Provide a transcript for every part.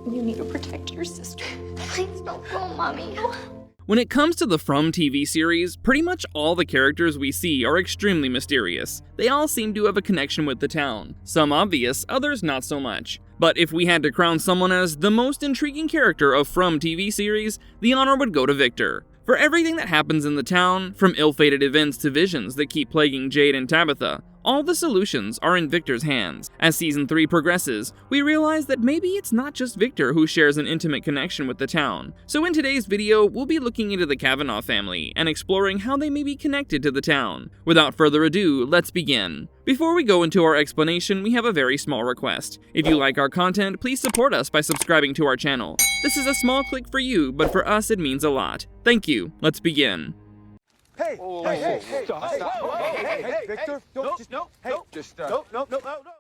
You need to protect your sister. Please don't go, Mommy. When it comes to the From TV series, pretty much all the characters we see are extremely mysterious. They all seem to have a connection with the town. Some obvious, others not so much. But if we had to crown someone as the most intriguing character of From TV series, the honor would go to Victor. For everything that happens in the town, from ill-fated events to visions that keep plaguing Jade and Tabitha, all the solutions are in Victor's hands. As Season 3 progresses, we realize that maybe it's not just Victor who shares an intimate connection with the town. So in today's video, we'll be looking into the Kavanaugh family and exploring how they may be connected to the town. Without further ado, let's begin. Before we go into our explanation, we have a very small request. If you like our content, please support us by subscribing to our channel. This is a small click for you, but for us it means a lot. Thank you. Let's begin. Hey, stop. Hey, Victor, no.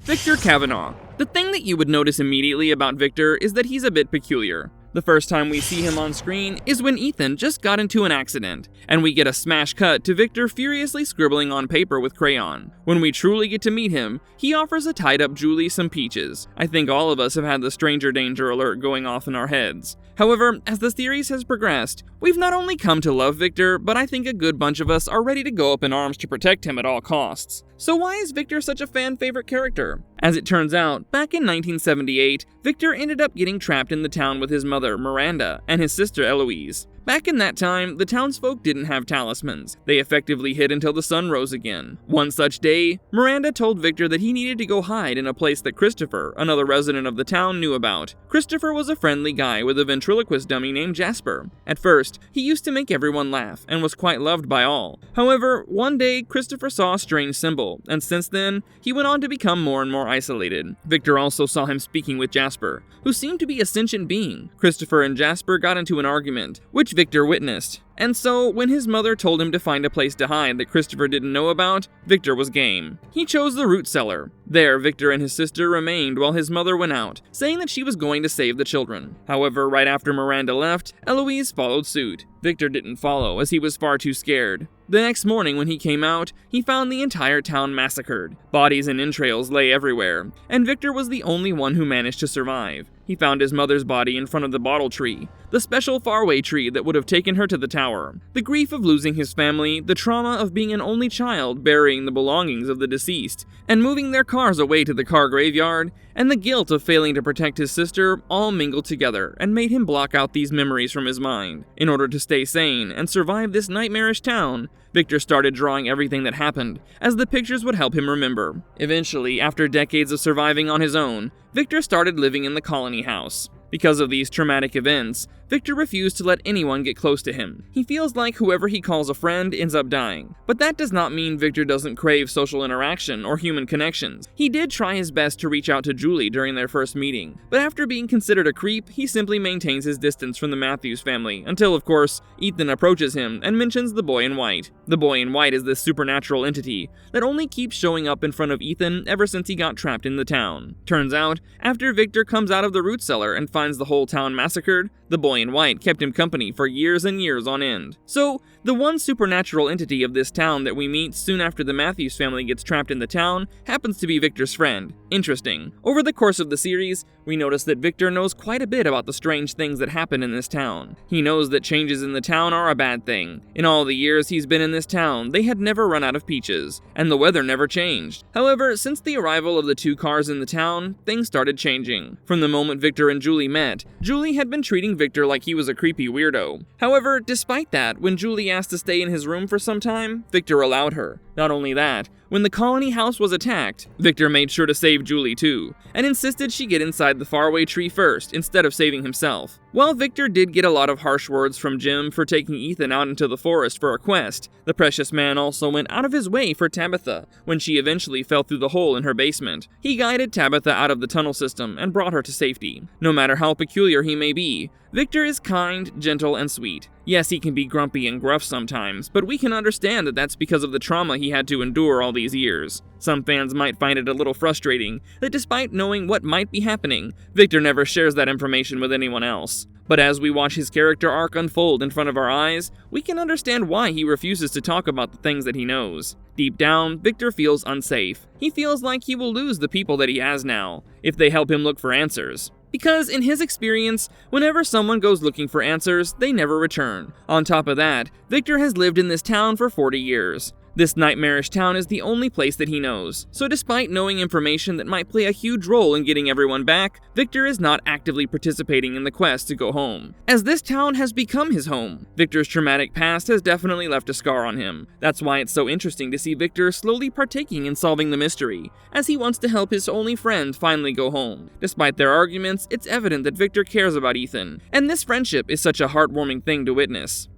Victor Kavanaugh. The thing that you would notice immediately about Victor is that he's a bit peculiar. The first time we see him on screen is when Ethan just got into an accident, and we get a smash cut to Victor furiously scribbling on paper with crayon. When we truly get to meet him, he offers a tied-up Julie some peaches. I think all of us have had the stranger danger alert going off in our heads. However, as the series has progressed, we've not only come to love Victor, but I think a good bunch of us are ready to go up in arms to protect him at all costs. So why is Victor such a fan-favorite character? As it turns out, back in 1978, Victor ended up getting trapped in the town with his mother, Miranda, and his sister, Eloise. Back in that time, the townsfolk didn't have talismans. They effectively hid until the sun rose again. One such day, Miranda told Victor that he needed to go hide in a place that Christopher, another resident of the town, knew about. Christopher was a friendly guy with a ventriloquist dummy named Jasper. At first, he used to make everyone laugh and was quite loved by all. However, one day, Christopher saw a strange symbol, and since then, he went on to become more and more isolated. Victor also saw him speaking with Jasper, who seemed to be a sentient being. Christopher and Jasper got into an argument, which Victor witnessed. And so, when his mother told him to find a place to hide that Christopher didn't know about, Victor was game. He chose the root cellar. There, Victor and his sister remained while his mother went out, saying that she was going to save the children. However, right after Miranda left, Eloise followed suit. Victor didn't follow, as he was far too scared. The next morning when he came out, he found the entire town massacred. Bodies and entrails lay everywhere, and Victor was the only one who managed to survive. He found his mother's body in front of the bottle tree, the special faraway tree that would have taken her to the tower. The grief of losing his family, the trauma of being an only child burying the belongings of the deceased, and moving their cars away to the car graveyard, and the guilt of failing to protect his sister all mingled together and made him block out these memories from his mind. In order to stay sane and survive this nightmarish town, Victor started drawing everything that happened, as the pictures would help him remember. Eventually, after decades of surviving on his own, Victor started living in the colony house. Because of these traumatic events, Victor refused to let anyone get close to him. He feels like whoever he calls a friend ends up dying. But that does not mean Victor doesn't crave social interaction or human connections. He did try his best to reach out to Julie during their first meeting, but after being considered a creep, he simply maintains his distance from the Matthews family until, of course, Ethan approaches him and mentions the boy in white. The boy in white is this supernatural entity that only keeps showing up in front of Ethan ever since he got trapped in the town. Turns out, after Victor comes out of the root cellar and finds the whole town massacred, the boy in white kept him company for years and years on end. So, the one supernatural entity of this town that we meet soon after the Matthews family gets trapped in the town happens to be Victor's friend. Interesting. Over the course of the series, we notice that Victor knows quite a bit about the strange things that happen in this town. He knows that changes in the town are a bad thing. In all the years he's been in this town, they had never run out of peaches, and the weather never changed. However, since the arrival of the two cars in the town, things started changing. From the moment Victor and Julie met, Julie had been treating Victor like he was a creepy weirdo. However, despite that, when Julie asked to stay in his room for some time, Victor allowed her. Not only that, when the colony house was attacked, Victor made sure to save Julie too, and insisted she get inside the faraway tree first instead of saving himself. While Victor did get a lot of harsh words from Jim for taking Ethan out into the forest for a quest, the precious man also went out of his way for Tabitha when she eventually fell through the hole in her basement. He guided Tabitha out of the tunnel system and brought her to safety. No matter how peculiar he may be, Victor is kind, gentle, and sweet. Yes, he can be grumpy and gruff sometimes, but we can understand that that's because of the trauma he had to endure all these years. Some fans might find it a little frustrating that despite knowing what might be happening, Victor never shares that information with anyone else. But as we watch his character arc unfold in front of our eyes, we can understand why he refuses to talk about the things that he knows. Deep down, Victor feels unsafe. He feels like he will lose the people that he has now, if they help him look for answers. Because in his experience, whenever someone goes looking for answers, they never return. On top of that, Victor has lived in this town for 40 years. This nightmarish town is the only place that he knows, so despite knowing information that might play a huge role in getting everyone back, Victor is not actively participating in the quest to go home, as this town has become his home. Victor's traumatic past has definitely left a scar on him. That's why it's so interesting to see Victor slowly partaking in solving the mystery, as he wants to help his only friend finally go home. Despite their arguments, it's evident that Victor cares about Ethan, and this friendship is such a heartwarming thing to witness.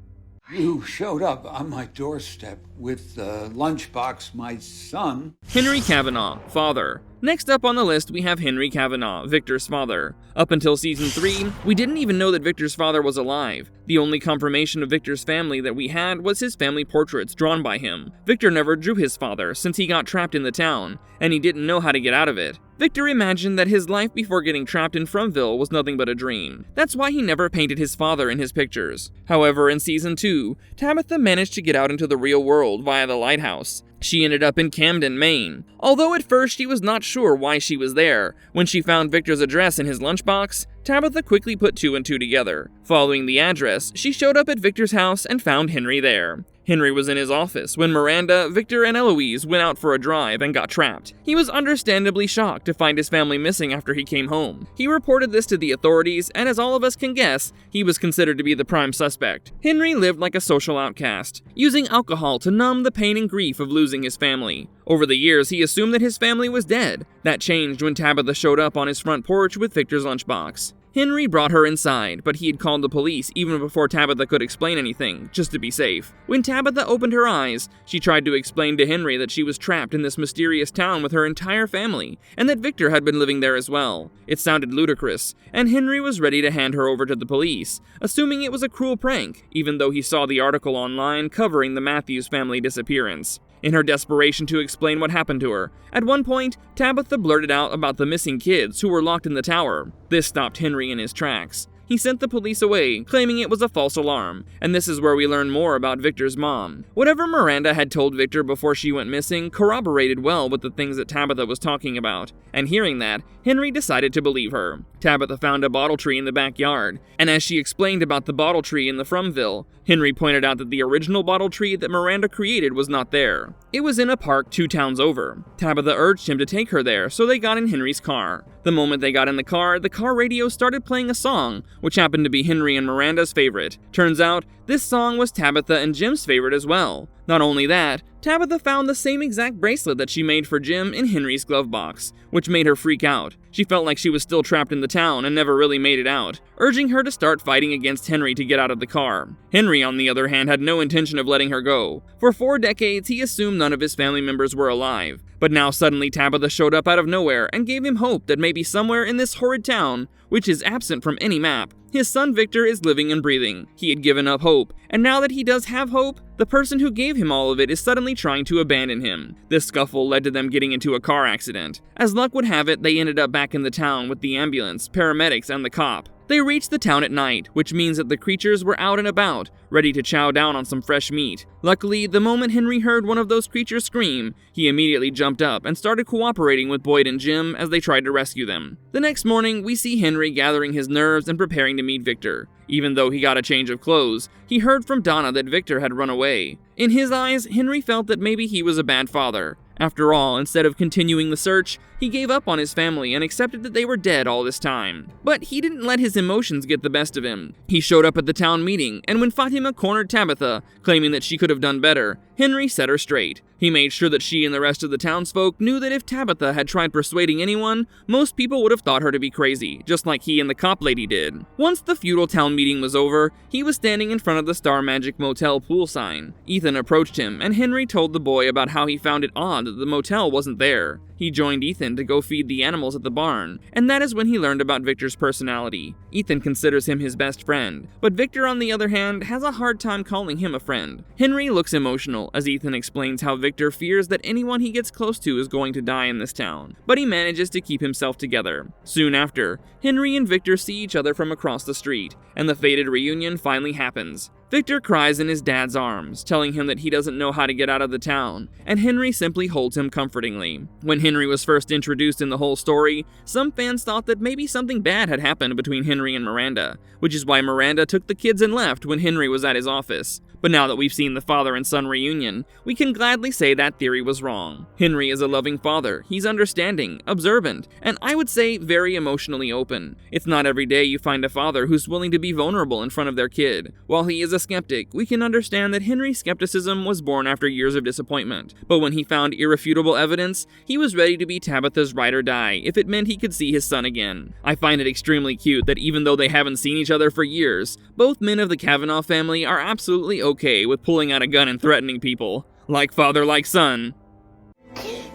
You showed up on my doorstep with the lunchbox, my son. Henry Kavanaugh, father. Next up on the list, we have Henry Kavanaugh, Victor's father. Up until season 3, we didn't even know that Victor's father was alive. The only confirmation of Victor's family that we had was his family portraits drawn by him. Victor never drew his father since he got trapped in the town, and he didn't know how to get out of it. Victor imagined that his life before getting trapped in Fromville was nothing but a dream. That's why he never painted his father in his pictures. However, in season 2, Tabitha managed to get out into the real world via the lighthouse. She ended up in Camden, Maine. Although at first she was not sure why she was there, when she found Victor's address in his lunchbox, Tabitha quickly put 2 and 2 together. Following the address, she showed up at Victor's house and found Henry there. Henry was in his office when Miranda, Victor, and Eloise went out for a drive and got trapped. He was understandably shocked to find his family missing after he came home. He reported this to the authorities, and as all of us can guess, he was considered to be the prime suspect. Henry lived like a social outcast, using alcohol to numb the pain and grief of losing his family. Over the years, he assumed that his family was dead. That changed when Tabitha showed up on his front porch with Victor's lunchbox. Henry brought her inside, but he had called the police even before Tabitha could explain anything, just to be safe. When Tabitha opened her eyes, she tried to explain to Henry that she was trapped in this mysterious town with her entire family, and that Victor had been living there as well. It sounded ludicrous, and Henry was ready to hand her over to the police, assuming it was a cruel prank, even though he saw the article online covering the Matthews family disappearance. In her desperation to explain what happened to her, at one point, Tabitha blurted out about the missing kids who were locked in the tower. This stopped Henry in his tracks. He sent the police away, claiming it was a false alarm, and this is where we learn more about Victor's mom. Whatever Miranda had told Victor before she went missing corroborated well with the things that Tabitha was talking about, and hearing that, Henry decided to believe her. Tabitha found a bottle tree in the backyard, and as she explained about the bottle tree in the Fromville, Henry pointed out that the original bottle tree that Miranda created was not there. It was in a park 2 towns over. Tabitha urged him to take her there, so they got in Henry's car. The moment they got in the car radio started playing a song, which happened to be Henry and Miranda's favorite. Turns out, this song was Tabitha and Jim's favorite as well. Not only that, Tabitha found the same exact bracelet that she made for Jim in Henry's glove box, which made her freak out. She felt like she was still trapped in the town and never really made it out, urging her to start fighting against Henry to get out of the car. Henry, on the other hand, had no intention of letting her go. For 4 decades, he assumed none of his family members were alive. But now suddenly Tabitha showed up out of nowhere and gave him hope that maybe somewhere in this horrid town, which is absent from any map, his son Victor is living and breathing. He had given up hope, and now that he does have hope, the person who gave him all of it is suddenly trying to abandon him. This scuffle led to them getting into a car accident. As luck would have it, they ended up back in the town with the ambulance, paramedics, and the cop. They reached the town at night, which means that the creatures were out and about, ready to chow down on some fresh meat. Luckily, the moment Henry heard one of those creatures scream, he immediately jumped up and started cooperating with Boyd and Jim as they tried to rescue them. The next morning, we see Henry gathering his nerves and preparing to meet Victor. Even though he got a change of clothes, he heard from Donna that Victor had run away. In his eyes, Henry felt that maybe he was a bad father. After all, instead of continuing the search, he gave up on his family and accepted that they were dead all this time. But he didn't let his emotions get the best of him. He showed up at the town meeting, and when Fatima cornered Tabitha, claiming that she could have done better, Henry set her straight. He made sure that she and the rest of the townsfolk knew that if Tabitha had tried persuading anyone, most people would have thought her to be crazy, just like he and the cop lady did. Once the feudal town meeting was over, he was standing in front of the Star Magic Motel pool sign. Ethan approached him, and Henry told the boy about how he found it odd that the motel wasn't there. He joined Ethan to go feed the animals at the barn, and that is when he learned about Victor's personality. Ethan considers him his best friend, but Victor, on the other hand, has a hard time calling him a friend. Henry looks emotional as Ethan explains how Victor fears that anyone he gets close to is going to die in this town, but he manages to keep himself together. Soon after, Henry and Victor see each other from across the street, and the fated reunion finally happens. Victor cries in his dad's arms, telling him that he doesn't know how to get out of the town, and Henry simply holds him comfortingly. When Henry was first introduced in the whole story, some fans thought that maybe something bad had happened between Henry and Miranda, which is why Miranda took the kids and left when Henry was at his office. But now that we've seen the father and son reunion, we can gladly say that theory was wrong. Henry is a loving father, he's understanding, observant, and I would say very emotionally open. It's not every day you find a father who's willing to be vulnerable in front of their kid. While he is a skeptic, we can understand that Henry's skepticism was born after years of disappointment. But when he found irrefutable evidence, he was ready to be Tabitha's ride or die if it meant he could see his son again. I find it extremely cute that even though they haven't seen each other for years, both men of the Kavanaugh family are absolutely okay with pulling out a gun and threatening people. Like father, like son.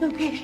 Okay.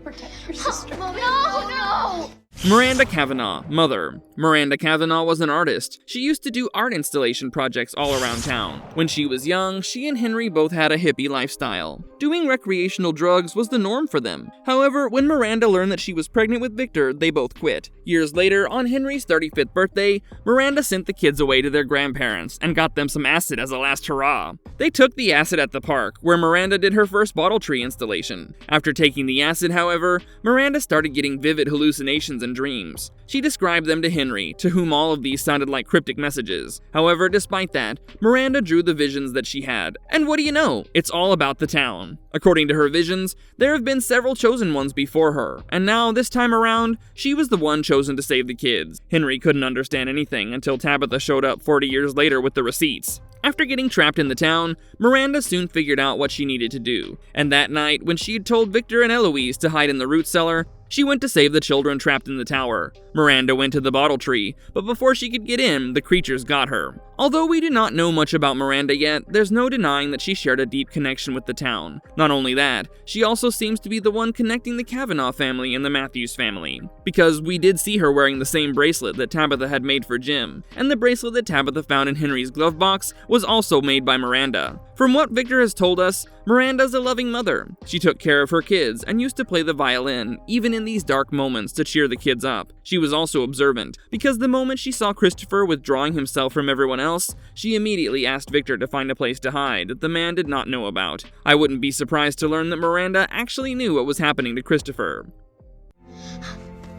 Protect your sister. No! Miranda Kavanaugh, mother. Miranda Kavanaugh was an artist. She used to do art installation projects all around town. When she was young, she and Henry both had a hippie lifestyle. Doing recreational drugs was the norm for them. However, when Miranda learned that she was pregnant with Victor, they both quit. Years later, on Henry's 35th birthday, Miranda sent the kids away to their grandparents and got them some acid as a last hurrah. They took the acid at the park, where Miranda did her first bottle tree installation. After taking the acid, however, Miranda started getting vivid hallucinations and dreams. She described them to Henry, to whom all of these sounded like cryptic messages. However, despite that, Miranda drew the visions that she had. And what do you know? It's all about the town. According to her visions, there have been several chosen ones before her, and now, this time around, she was the one chosen to save the kids. Henry couldn't understand anything until Tabitha showed up 40 years later with the receipts. After getting trapped in the town, Miranda soon figured out what she needed to do, and that night, when she had told Victor and Eloise to hide in the root cellar, she went to save the children trapped in the tower. Miranda went to the bottle tree, but before she could get in, the creatures got her. Although we do not know much about Miranda yet, there's no denying that she shared a deep connection with the town. Not only that, she also seems to be the one connecting the Kavanaugh family and the Matthews family. Because we did see her wearing the same bracelet that Tabitha had made for Jim, and the bracelet that Tabitha found in Henry's glove box was also made by Miranda. From what Victor has told us, Miranda's a loving mother. She took care of her kids and used to play the violin, even in these dark moments, to cheer the kids up. She was also observant, because the moment she saw Christopher withdrawing himself from everyone else, she immediately asked Victor to find a place to hide that the man did not know about. I wouldn't be surprised to learn that Miranda actually knew what was happening to Christopher.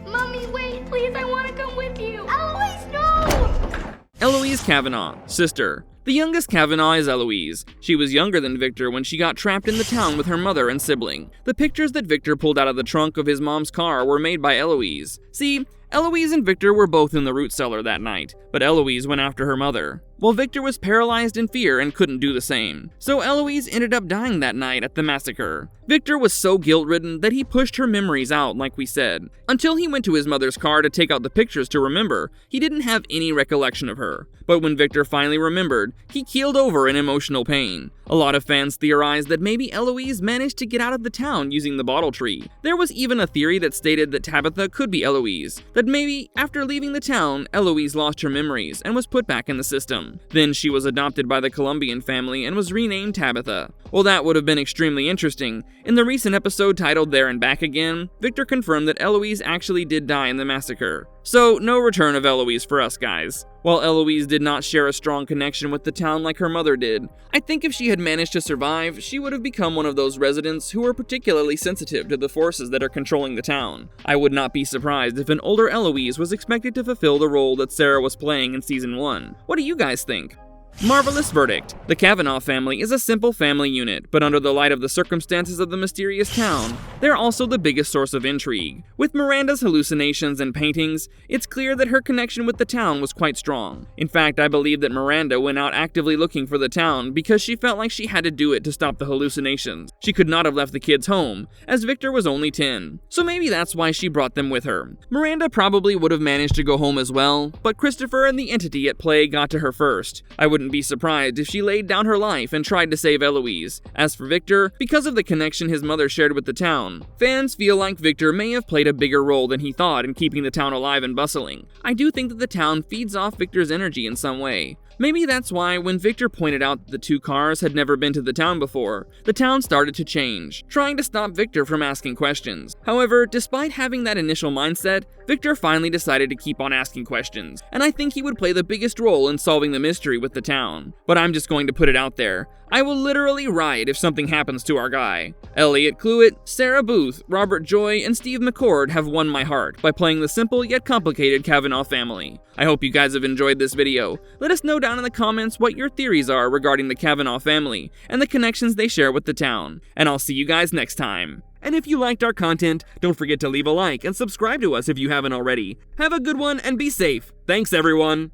Mommy, wait, please, I want to come with you. Eloise, no! Eloise Kavanaugh, sister. The youngest Kavanaugh is Eloise. She was younger than Victor when she got trapped in the town with her mother and sibling. The pictures that Victor pulled out of the trunk of his mom's car were made by Eloise. See, Eloise and Victor were both in the root cellar that night, but Eloise went after her mother, while Victor was paralyzed in fear and couldn't do the same. So Eloise ended up dying that night at the massacre. Victor was so guilt-ridden that he pushed her memories out, like we said. Until he went to his mother's car to take out the pictures to remember, he didn't have any recollection of her. But when Victor finally remembered, he keeled over in emotional pain. A lot of fans theorized that maybe Eloise managed to get out of the town using the bottle tree. There was even a theory that stated that Tabitha could be Eloise, that maybe, after leaving the town, Eloise lost her memories and was put back in the system. Then she was adopted by the Colombian family and was renamed Tabitha. Well, that would have been extremely interesting. In the recent episode titled There and Back Again, Victor confirmed that Eloise actually did die in the massacre. So, no return of Eloise for us guys. While Eloise did not share a strong connection with the town like her mother did, I think if she had managed to survive, she would have become one of those residents who are particularly sensitive to the forces that are controlling the town. I would not be surprised if an older Eloise was expected to fulfill the role that Sarah was playing in Season 1. What do you guys think? Marvelous verdict. The Kavanaugh family is a simple family unit, but under the light of the circumstances of the mysterious town, they're also the biggest source of intrigue. With Miranda's hallucinations and paintings, it's clear that her connection with the town was quite strong. In fact, I believe that Miranda went out actively looking for the town because she felt like she had to do it to stop the hallucinations. She could not have left the kids home, as Victor was only 10. So maybe that's why she brought them with her. Miranda probably would have managed to go home as well, but Christopher and the entity at play got to her first. I wouldn't be surprised if she laid down her life and tried to save Eloise. As for Victor, because of the connection his mother shared with the town, fans feel like Victor may have played a bigger role than he thought in keeping the town alive and bustling. I do think that the town feeds off Victor's energy in some way. Maybe that's why when Victor pointed out that the two cars had never been to the town before, the town started to change, trying to stop Victor from asking questions. However, despite having that initial mindset, Victor finally decided to keep on asking questions, and I think he would play the biggest role in solving the mystery with the town. But I'm just going to put it out there. I will literally riot if something happens to our guy. Elliot Cluett, Sarah Booth, Robert Joy, and Steve McCord have won my heart by playing the simple yet complicated Kavanaugh Family. I hope you guys have enjoyed this video. Let us know down in the comments what your theories are regarding the Kavanaugh family and the connections they share with the town. And I'll see you guys next time. And if you liked our content, don't forget to leave a like and subscribe to us if you haven't already. Have a good one and be safe. Thanks everyone!